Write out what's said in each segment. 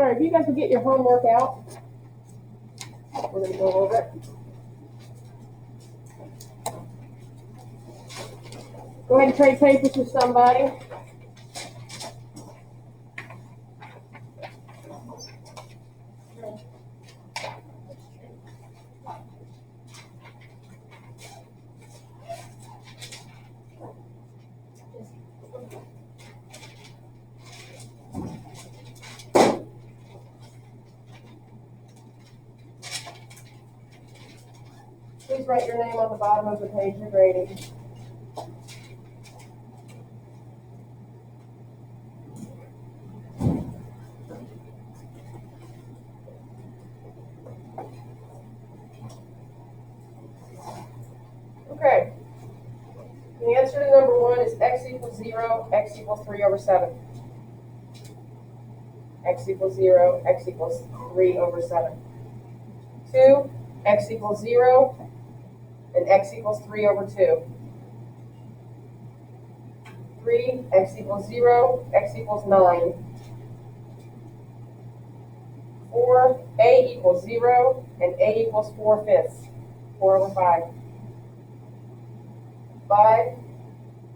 All right, if you guys will get your homework out, we're going to go over it. Go ahead and trade papers with somebody. Please write your name on the bottom of the page you're grading. Okay. The answer to number 1 is x equals 0, x equals 3 over 7. X equals 0, x equals 3 over 7. 2, x equals 0, and x equals 3 over 2. 3, x equals 0, x equals 9. 4, a equals 0, and a equals 4/5. 4 over 5. 5,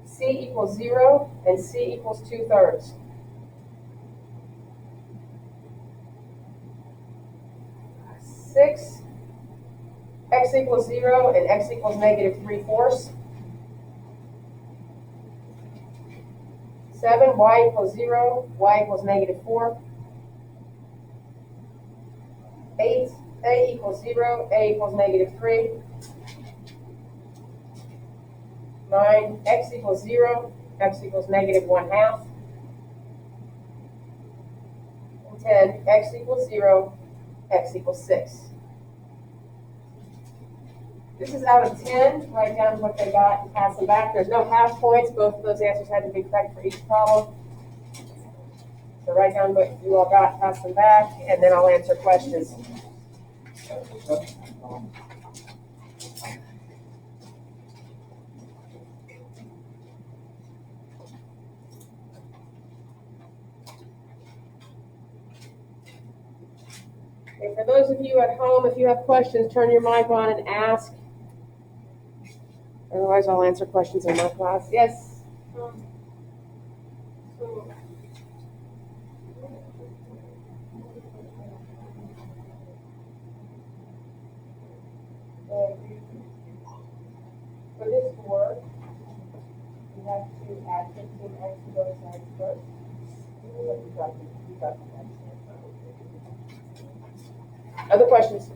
c equals 0, and c equals 2/3. 6, x equals 0, and x equals -3/4. 7, y equals 0, y equals -4. 8, a equals 0, a equals -3. 9, x equals 0, x equals -1/2. And 10, x equals 0, x equals 6. This is out of 10. Write down what they got and pass them back. There's no half points. Both of those answers had to be correct for each problem. So write down what you all got, pass them back, and then I'll answer questions. Okay, for those of you at home, if you have questions, turn your mic on and ask. Otherwise, I'll answer questions in my class. Yes? For this work, you have to add 15x to both sides first. Other questions?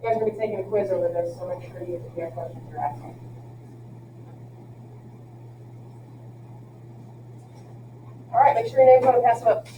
You guys are going to be taking a quiz over this, so make sure you have questions you're asking. All right, make sure your name's on and pass them up.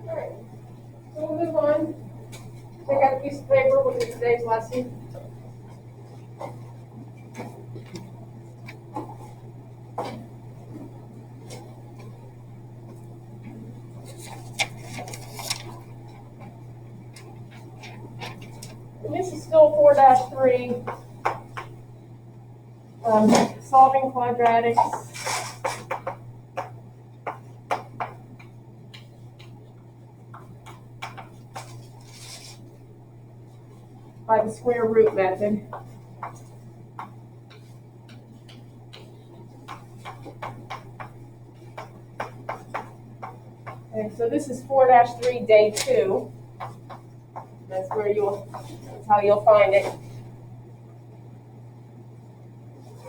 All right, so we'll move on. Take out a piece of paper with today's lesson. And this is still 4-3, solving quadratics. By the square root method. Okay, so this is 4-3, day 2. That's how you'll find it.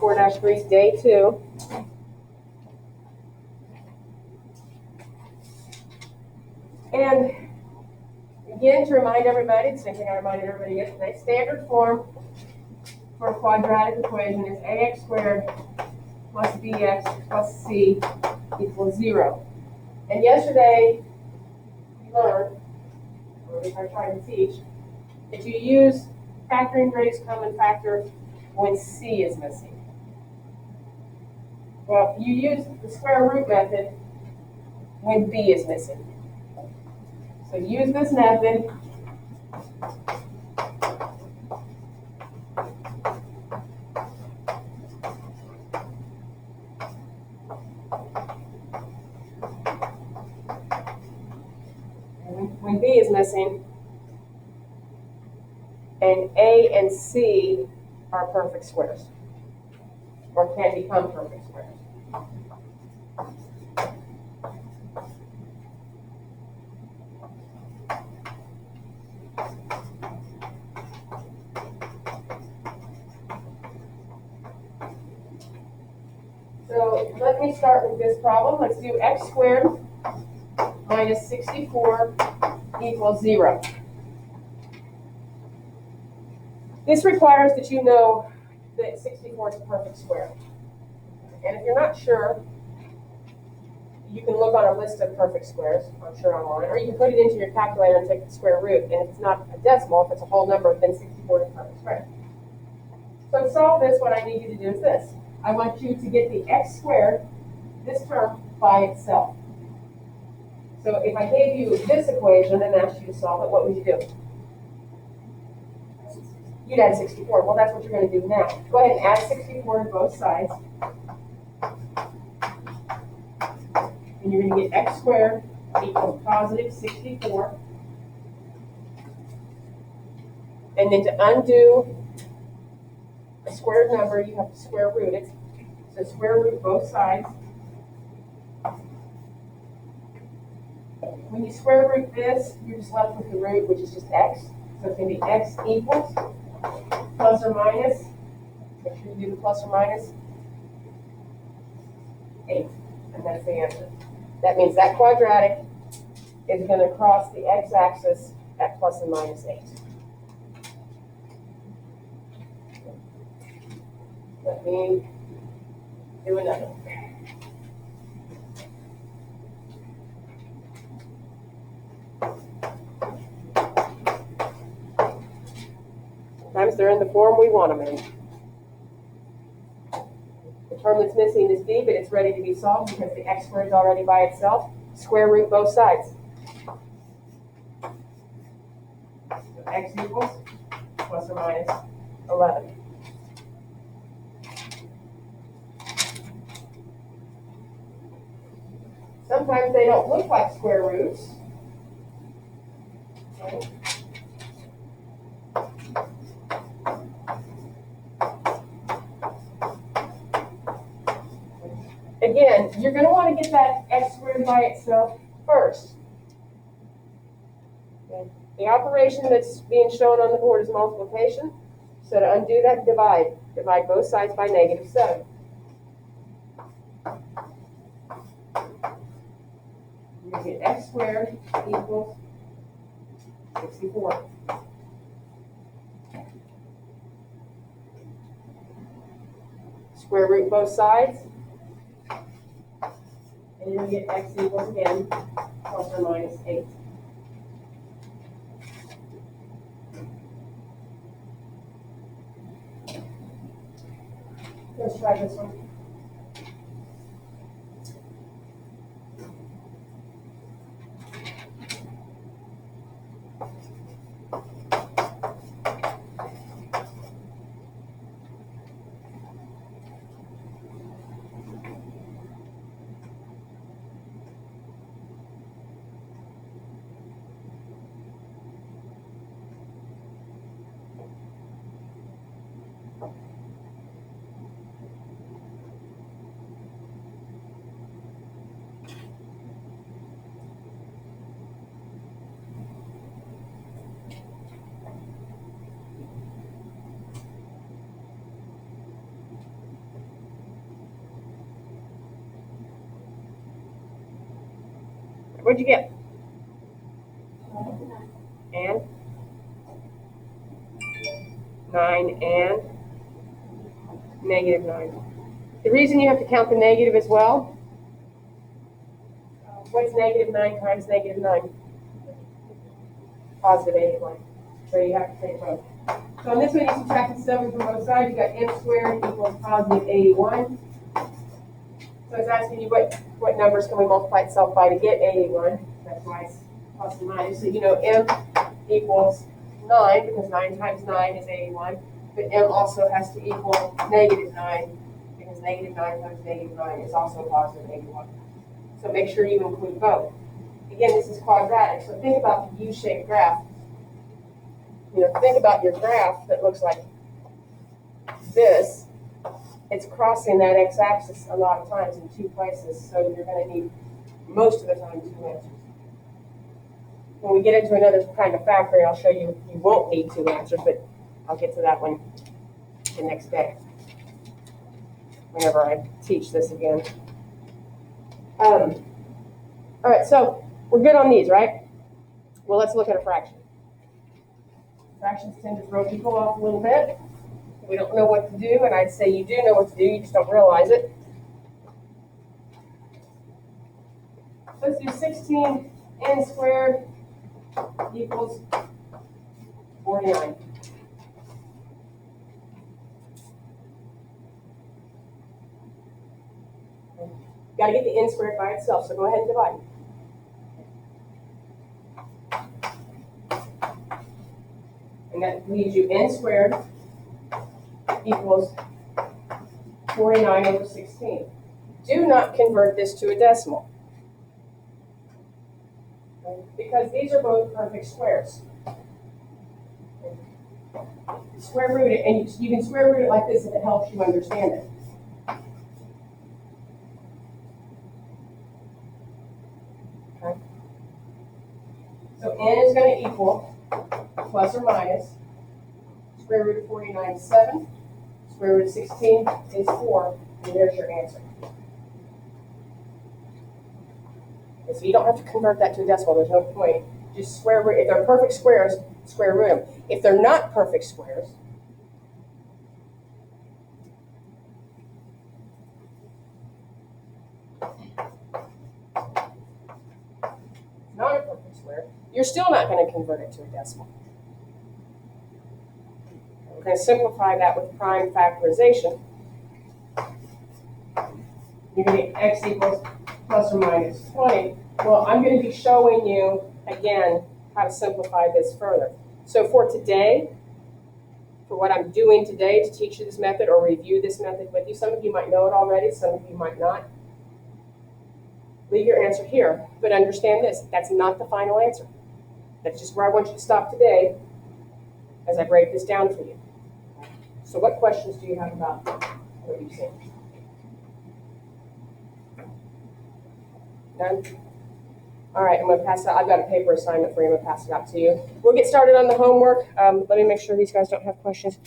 4-3 is day 2. And again, to remind everybody, the same thing I reminded everybody yesterday, standard form for a quadratic equation is ax squared plus bx plus c equals 0. And yesterday, we learned, or at least I tried to teach, that you use factoring greatest common factor when c is missing. Well, you use the square root method when b is missing. So use this method. When b is missing, and a and c are perfect squares, or can become perfect squares. So let me start with this problem. Let's do x squared minus 64 equals 0. This requires that you know that 64 is a perfect square. And if you're not sure, you can look on a list of perfect squares, I'm sure online, or you can put it into your calculator and take the square root. And if it's not a decimal, if it's a whole number, then 64 is a perfect square. So to solve this, what I need you to do is this. I want you to get the x squared, this term, by itself. So if I gave you this equation and asked you to solve it, what would you do? You'd add 64. Well, that's what you're going to do now. Go ahead and add 64 to both sides. And you're going to get x squared equals positive 64. And then to undo a squared number, you have to square root it. So square root both sides. When you square root this, you're just left with the root, which is just x. So it's going to be x equals plus or minus. Make sure you do the plus or minus 8. And that's the answer. That means that quadratic is going to cross the x-axis at plus and minus 8. Let me do another. Sometimes they're in the form we want them in. The term that's missing is b, but it's ready to be solved because the x squared is already by itself. Square root both sides. So x equals plus or minus 11. Sometimes they don't look like square roots. Okay. Again, you're going to want to get that x squared by itself first. Okay. The operation that's being shown on the board is multiplication. So to undo that, divide. Divide both sides by -7. You get x squared equals 64. Square root both sides. And you're going to get x equals, again, plus or minus 8. Let's try this one. What'd you get? And 9 and negative 9. The reason you have to count the negative as well, what's negative 9 times negative 9? Positive 81. So you have to take both. So on this one, you subtract the 7 from both sides. You got m squared equals positive 81. So it's asking you what numbers can we multiply itself by to get 81. That's why it's plus and minus. So you know m equals 9 because 9 times 9 is 81. But m also has to equal negative 9 because negative 9 times negative 9 is also positive 81. So make sure you include both. Again, this is quadratic. So think about the U-shaped graph. Think about your graph that looks like this. It's crossing that x-axis a lot of times in two places, so you're going to need most of the time two answers. When we get into another kind of factoring, I'll show you you won't need two answers, but I'll get to that one the next day whenever I teach this again. All right, so we're good on these, right? Well, let's look at a fraction. Fractions tend to throw people off a little bit. We don't know what to do, and I'd say you do know what to do, you just don't realize it. Let's do 16n squared equals 49. Got to get the n squared by itself, so go ahead and divide. And that leaves you n squared equals 49 over 16. Do not convert this to a decimal, because these are both perfect squares. Square root it, and you can square root it like this if it helps you understand it. Okay. So n is going to equal plus or minus square root of 49 is 7, square root of 16 is 4, and there's your answer. And so you don't have to convert that to a decimal, there's no point. Just square root, if they're perfect squares, square root them. If they're not perfect squares, not a perfect square, you're still not going to convert it to a decimal. We're going to simplify that with prime factorization. You're going to get x equals plus or minus 20. Well, I'm going to be showing you, again, how to simplify this further. So for today, for what I'm doing today to teach you this method or review this method with you, some of you might know it already, some of you might not. Leave your answer here, but understand this, that's not the final answer. That's just where I want you to stop today as I break this down for you. So what questions do you have about what you've seen? None? All right, I'm going to pass it out. I've got a paper assignment for you. I'm going to pass it out to you. We'll get started on the homework. Let me make sure these guys don't have questions.